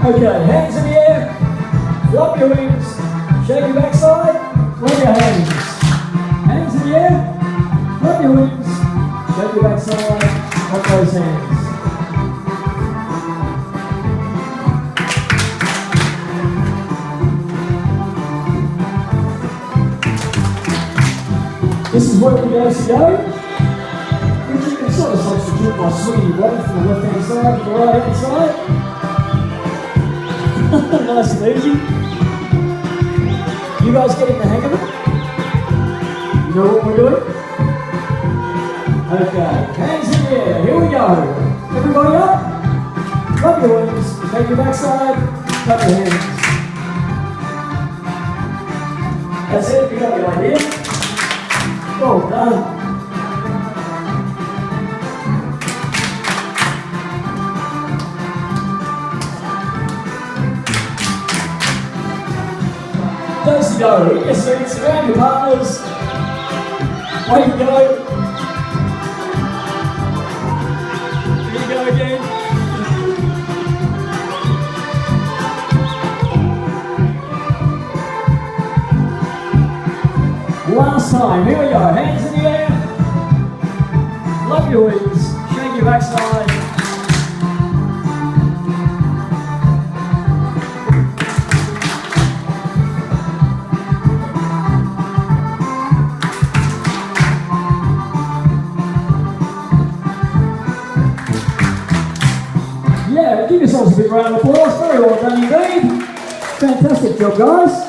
Okay, hands in the air, flop your wings, shake your backside, flop your hands. Hands in the air, flop your wings, shake your backside, flop those hands. This is where we go to go. Which you can sort of substitute by swinging your body from the left hand side to the right hand side. Nice and easy. You guys getting the hang of it? You know what we're doing? Okay, hands in the air, here we go. Everybody up, flop your wings, take your backside, clap your hands. That's it, you got the idea. Well done. Those to go, in your seats, around your partners. Way to go. Here you go again. Last time, here we go, hands in the air, flop your wings, shake your backside. Yeah, give yourselves a big round of applause, very well done indeed. Fantastic job, guys.